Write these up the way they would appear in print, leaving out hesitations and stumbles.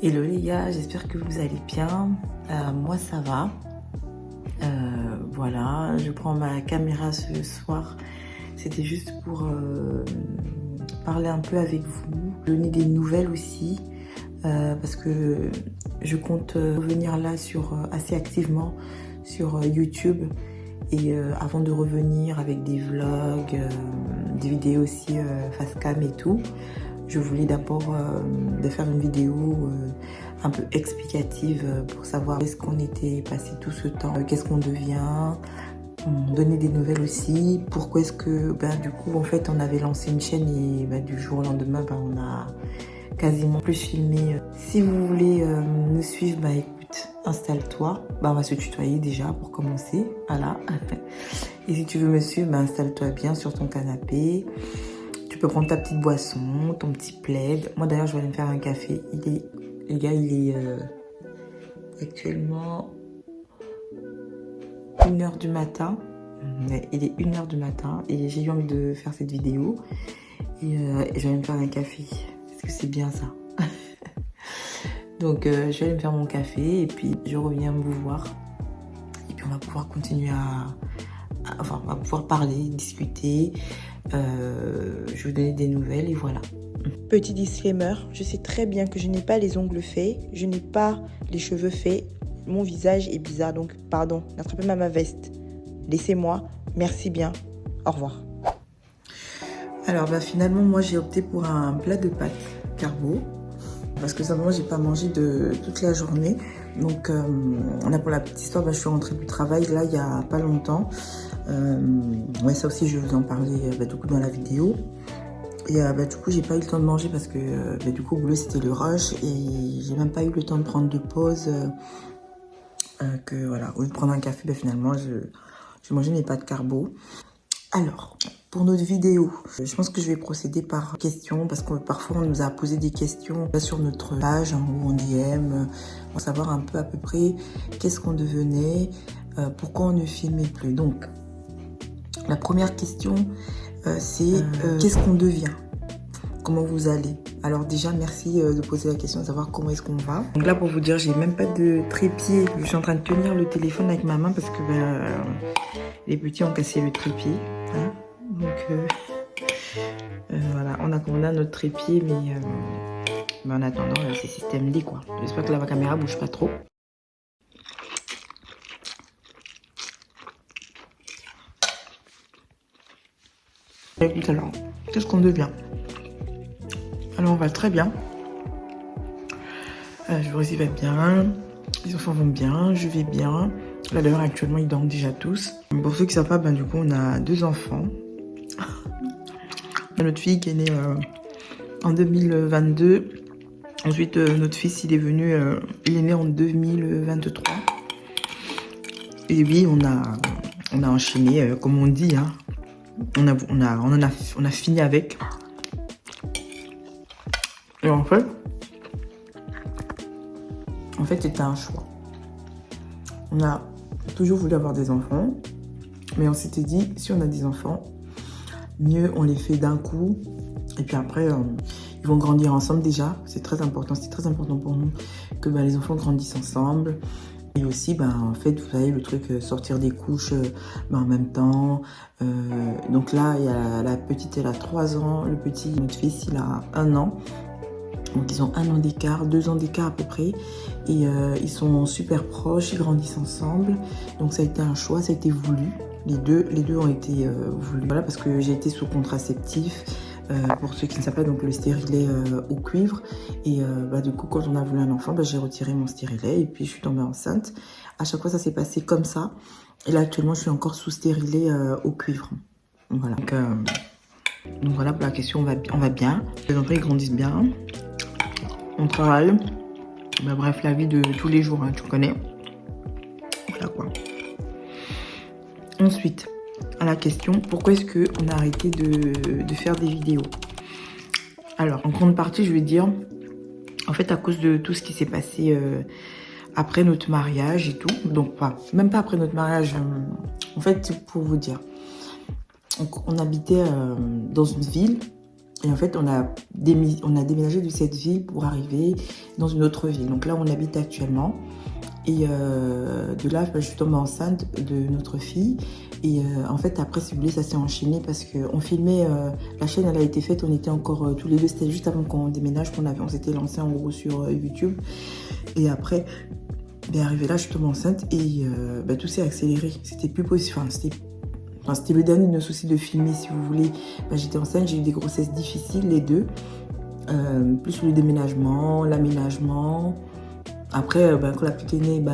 Hello les gars, j'espère que vous allez bien. Moi ça va. Voilà, je prends ma caméra ce soir. C'était juste pour parler un peu avec vous, donner des nouvelles aussi. Parce que je compte revenir là assez activement sur YouTube. Et avant de revenir avec des vlogs, des vidéos aussi face cam et tout, je voulais d'abord de faire une vidéo un peu explicative pour savoir où est-ce qu'on était passé tout ce temps, qu'est-ce qu'on devient, donner des nouvelles aussi, pourquoi est-ce que du coup en fait on avait lancé une chaîne et du jour au lendemain on a quasiment plus filmé. Si vous voulez me suivre, écoute, installe-toi, on va se tutoyer déjà pour commencer, voilà. Et si tu veux me suivre, installe-toi bien sur ton canapé. Tu peux prendre ta petite boisson, ton petit plaid. Moi d'ailleurs, je vais aller me faire un café. Les gars, il est actuellement 1h du matin. Il est 1h du matin et j'ai eu envie de faire cette vidéo. Et je vais aller me faire un café. Parce que c'est bien ça. Donc je vais aller me faire mon café et puis je reviens vous voir. Et puis on va pouvoir continuer on va pouvoir parler, discuter. Je vais vous donner des nouvelles et voilà. Petit disclaimer, je sais très bien que je n'ai pas les ongles faits, je n'ai pas les cheveux faits, mon visage est bizarre, donc pardon, n'attrapez pas ma veste. Laissez-moi, merci bien, au revoir. Alors finalement, moi j'ai opté pour un plat de pâtes carbo. Parce que simplement, j'ai pas mangé de toute la journée. Donc là pour la petite histoire, je suis rentrée du travail là il y a pas longtemps. Ouais, ça aussi je vais vous en parler du coup dans la vidéo. Et du coup j'ai pas eu le temps de manger parce que du coup au boulot c'était le rush et j'ai même pas eu le temps de prendre de pause. Voilà, au lieu de prendre un café, finalement j'ai mangé mes pâtes carbo. Alors, pour notre vidéo, je pense que je vais procéder par questions parce que parfois on nous a posé des questions sur notre page ou en DM pour savoir un peu à peu près qu'est-ce qu'on devenait, pourquoi on ne filmait plus. Donc, la première question, c'est qu'est-ce qu'on devient? Comment vous allez? Alors déjà, merci de poser la question de savoir comment est-ce qu'on va. Donc là, pour vous dire, j'ai même pas de trépied. Je suis en train de tenir le téléphone avec ma main parce que les petits ont cassé le trépied. Hein. Donc voilà, on a commandé notre trépied, mais en attendant, c'est système D quoi. J'espère que la caméra bouge pas trop. Écoute alors, qu'est-ce qu'on devient? Alors on va très bien. Je vous va bien. Les enfants vont bien, je vais bien. Là d'ailleurs actuellement ils dorment déjà tous. Pour ceux qui ne savent pas, du coup on a 2 enfants. Notre fille qui est née en 2022. Ensuite notre fils il est né en 2023. Et oui on a enchaîné comme on dit. Hein. On a fini avec. Et en fait c'était un choix. On a toujours voulu avoir des enfants, mais on s'était dit, si on a des enfants, mieux on les fait d'un coup. Et puis après, ils vont grandir ensemble déjà. C'est très important pour nous que les enfants grandissent ensemble. Et aussi, en fait, vous savez, le truc, sortir des couches en même temps. Donc là, il y a la petite, elle a 3 ans. Le petit, notre fils, il a 1 an. Donc ils ont 1 an d'écart, 2 ans d'écart à peu près. Et ils sont super proches, ils grandissent ensemble. Donc ça a été un choix, ça a été voulu. Les deux ont été voulus. Voilà, parce que j'ai été sous contraceptif. Pour ceux qui ne savent pas, donc le stérilet au cuivre. Et du coup, quand on a voulu un enfant, j'ai retiré mon stérilet et puis je suis tombée enceinte. À chaque fois, ça s'est passé comme ça. Et là, actuellement, je suis encore sous stérilet au cuivre. Voilà. Donc voilà, pour la question, on va bien. Les enfants, ils grandissent bien. On travaille. Bref, la vie de tous les jours, hein, tu connais. Voilà quoi. Ensuite, à la question, pourquoi est-ce qu'on a arrêté de faire des vidéos? Alors, en grande partie, je vais dire, en fait, à cause de tout ce qui s'est passé après notre mariage et tout. Donc, même pas après notre mariage. En fait, pour vous dire, on habitait dans une ville Et en fait, on a déménagé de cette ville pour arriver dans une autre ville. Donc là, on habite actuellement. Et de là, je suis tombée enceinte de notre fille. Et en fait, après, si vous voulez, ça s'est enchaîné parce qu'on filmait, la chaîne, elle a été faite, on était encore tous les deux, c'était juste avant qu'on déménage, on s'était lancé en gros sur YouTube. Et après, ben, arrivé là, je suis tombée enceinte et ben, tout s'est accéléré. C'était plus possible, c'était le dernier de nos soucis de filmer, si vous voulez. Ben, j'étais enceinte, j'ai eu des grossesses difficiles, les deux. Plus le déménagement, l'aménagement. Après, ben, quand la petite est née,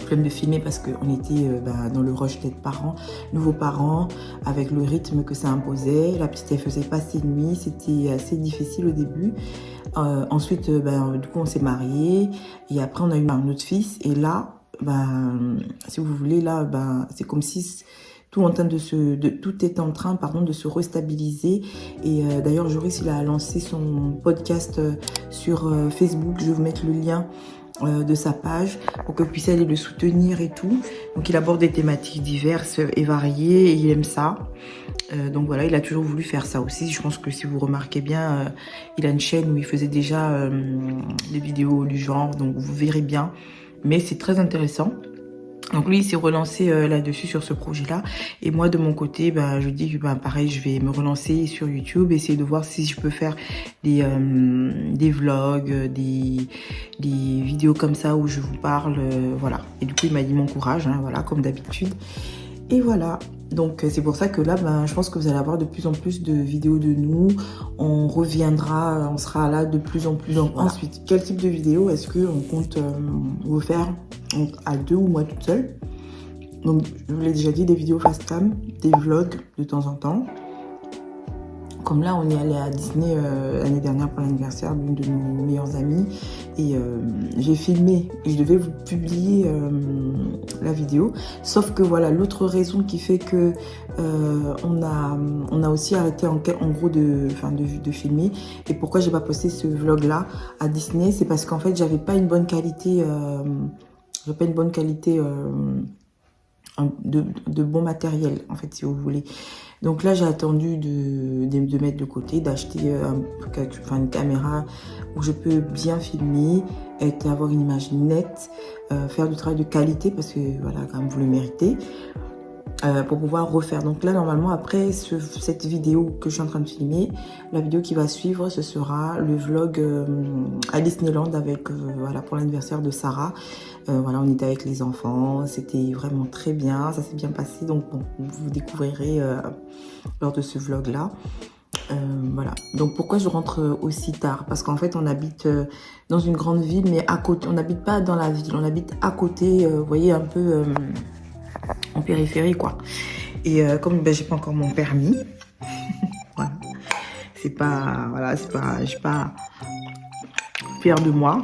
flemme de filmer parce qu'on était dans le rush d'être parents, nouveaux parents, avec le rythme que ça imposait. La petite, elle faisait pas ses nuits, c'était assez difficile au début. Ensuite, du coup, on s'est mariés et après, on a eu un autre fils. Et là, si vous voulez, là, c'est comme si tout est en train de se restabiliser. Et d'ailleurs, Joris, il a lancé son podcast sur Facebook. Je vais vous mettre le lien de sa page pour que vous puissiez aller le soutenir et tout. Donc, il aborde des thématiques diverses et variées et il aime ça. Donc voilà, il a toujours voulu faire ça aussi. Je pense que si vous remarquez bien, il a une chaîne où il faisait déjà des vidéos du genre. Donc, vous verrez bien. Mais c'est très intéressant. Donc lui, il s'est relancé là-dessus sur ce projet-là. Et moi, de mon côté, je dis que pareil, je vais me relancer sur YouTube, essayer de voir si je peux faire des vlogs, des vidéos comme ça où je vous parle, voilà. Et du coup, il m'a dit mon courage, hein, voilà, comme d'habitude. Et voilà. Donc c'est pour ça que là, je pense que vous allez avoir de plus en plus de vidéos de nous. On reviendra, on sera là de plus en plus. Donc voilà. Ensuite, quel type de vidéo est-ce qu'on compte vous faire à deux ou moi toute seule? Donc je vous l'ai déjà dit, des vidéos fast cam, des vlogs de temps en temps. Comme là, on est allé à Disney l'année dernière pour l'anniversaire d'une de nos meilleures amies. Et j'ai filmé et je devais vous publier la vidéo. Sauf que voilà, l'autre raison qui fait que on a aussi arrêté en gros de filmer. Et pourquoi j'ai pas posté ce vlog-là à Disney, c'est parce qu'en fait, j'avais pas une bonne qualité... de bon matériel, en fait, si vous voulez. Donc là, j'ai attendu de mettre de côté, d'acheter une caméra où je peux bien filmer, avoir une image nette, faire du travail de qualité, parce que voilà, quand même, vous le méritez, pour pouvoir refaire. Donc là, normalement, après cette vidéo que je suis en train de filmer, la vidéo qui va suivre, ce sera le vlog à Disneyland avec, voilà, pour l'anniversaire de Sarah. Voilà, on était avec les enfants, c'était vraiment très bien, ça s'est bien passé. Donc bon, vous découvrirez lors de ce vlog-là. Voilà. Donc pourquoi je rentre aussi tard? Parce qu'en fait, on habite dans une grande ville, mais à côté. On n'habite pas dans la ville, on habite à côté, vous voyez, un peu en périphérie, quoi. Et comme j'ai pas encore mon permis, voilà. Je suis pas fière de moi.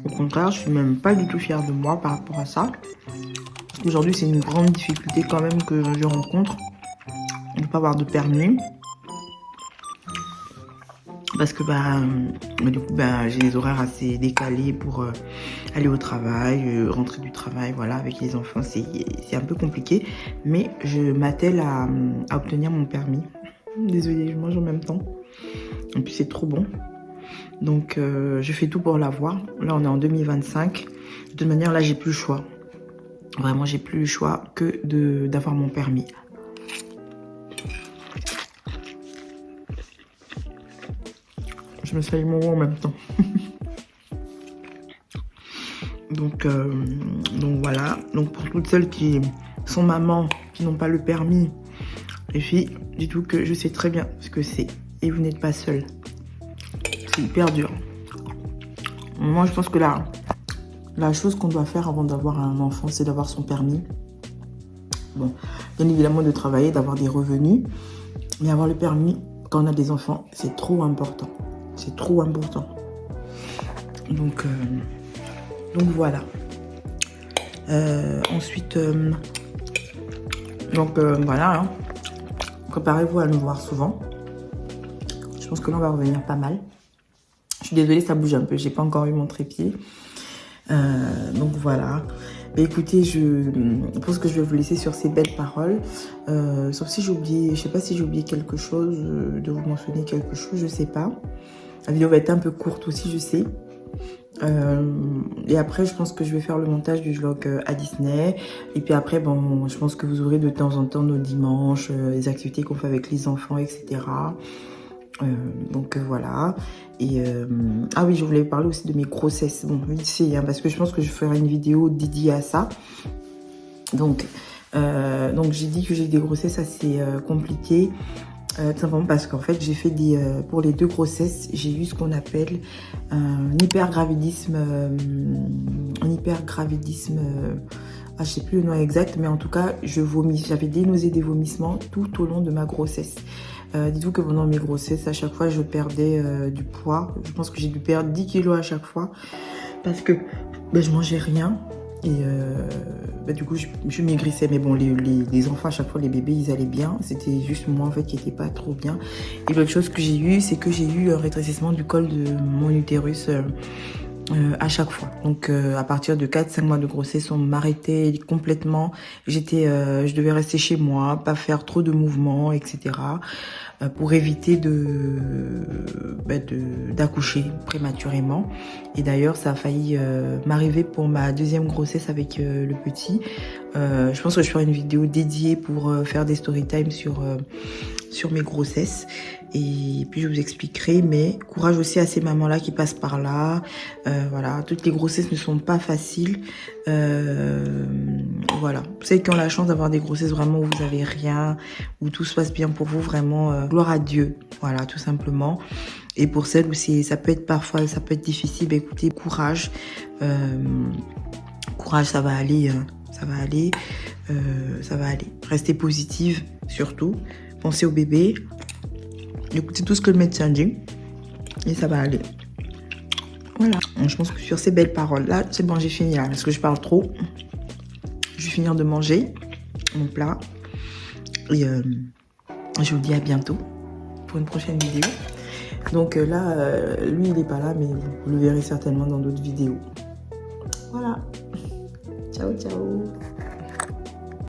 Au contraire, je suis même pas du tout fière de moi par rapport à ça. Parce qu'aujourd'hui, c'est une grande difficulté quand même que je rencontre de ne pas avoir de permis. Parce que du coup, j'ai des horaires assez décalés pour aller au travail, rentrer du travail, voilà, avec les enfants, c'est un peu compliqué. Mais je m'attelle à obtenir mon permis. Désolée, je mange en même temps. En plus, c'est trop bon. Donc, je fais tout pour l'avoir. Là, on est en 2025. De toute manière, là, j'ai plus le choix. Vraiment, j'ai plus le choix que d'avoir mon permis. Je me salue mon en même temps. Donc voilà. Donc, pour toutes celles qui sont mamans, qui n'ont pas le permis, les filles, dites-vous que je sais très bien ce que c'est. Et vous n'êtes pas seules. C'est hyper dur. Moi, je pense que la chose qu'on doit faire avant d'avoir un enfant, c'est d'avoir son permis. Bon, bien évidemment de travailler, d'avoir des revenus. Mais avoir le permis, quand on a des enfants, c'est trop important. C'est trop important. Donc voilà. Ensuite, voilà. Hein. Préparez-vous à nous voir souvent. Je pense que là, on va revenir pas mal. Je suis désolée, ça bouge un peu. J'ai pas encore eu mon trépied. Donc voilà. Mais écoutez, je pense que je vais vous laisser sur ces belles paroles. Sauf si j'ai oublié, je sais pas si j'ai oublié quelque chose, de vous mentionner quelque chose, je sais pas. La vidéo va être un peu courte aussi, je sais. Et après, je pense que je vais faire le montage du vlog à Disney. Et puis après, bon, je pense que vous aurez de temps en temps nos dimanches, les activités qu'on fait avec les enfants, etc. Donc voilà. Et ah oui, je voulais parler aussi de mes grossesses. Bon, vite fait, hein, parce que je pense que je ferai une vidéo dédiée à ça. Donc j'ai dit que j'ai des grossesses assez compliquées. Tout simplement parce qu'en fait, j'ai fait des... pour les 2 grossesses, j'ai eu ce qu'on appelle un hypergravidisme... je sais plus le nom exact, mais en tout cas, je vomis. J'avais des nausées, des vomissements tout au long de ma grossesse. Dites-vous que pendant mes grossesses, à chaque fois, je perdais du poids. Je pense que j'ai dû perdre 10 kilos à chaque fois parce que je mangeais rien. Et du coup, je maigrissais. Mais bon, les enfants, à chaque fois, les bébés, ils allaient bien. C'était juste moi, en fait, qui n'était pas trop bien. Et l'autre chose que j'ai eu, c'est que j'ai eu un rétrécissement du col de mon utérus à chaque fois. Donc, à partir de 4-5 mois de grossesse, on m'arrêtait complètement. Je devais rester chez moi, pas faire trop de mouvements, etc. Pour éviter d'accoucher prématurément. Et d'ailleurs, ça a failli m'arriver pour ma 2e grossesse avec le petit. Je pense que je ferai une vidéo dédiée pour faire des story time sur mes grossesses. Et puis je vous expliquerai, mais courage aussi à ces mamans-là qui passent par là. Voilà, toutes les grossesses ne sont pas faciles. Voilà, celles qui ont la chance d'avoir des grossesses vraiment où vous avez rien, où tout se passe bien pour vous, vraiment gloire à Dieu. Voilà, tout simplement. Et pour celles où ça peut être difficile, bah, écoutez, courage. Courage, ça va aller. Ça va aller. Ça va aller. Restez positive, surtout. Pensez au bébé. Écoutez tout ce que le médecin dit. Et ça va aller. Voilà. Je pense que sur ces belles paroles, là, c'est bon, j'ai fini là. Parce que je parle trop. Je vais finir de manger mon plat. Et je vous dis à bientôt pour une prochaine vidéo. Donc là, lui, il n'est pas là, mais vous le verrez certainement dans d'autres vidéos. Voilà. Ciao, ciao.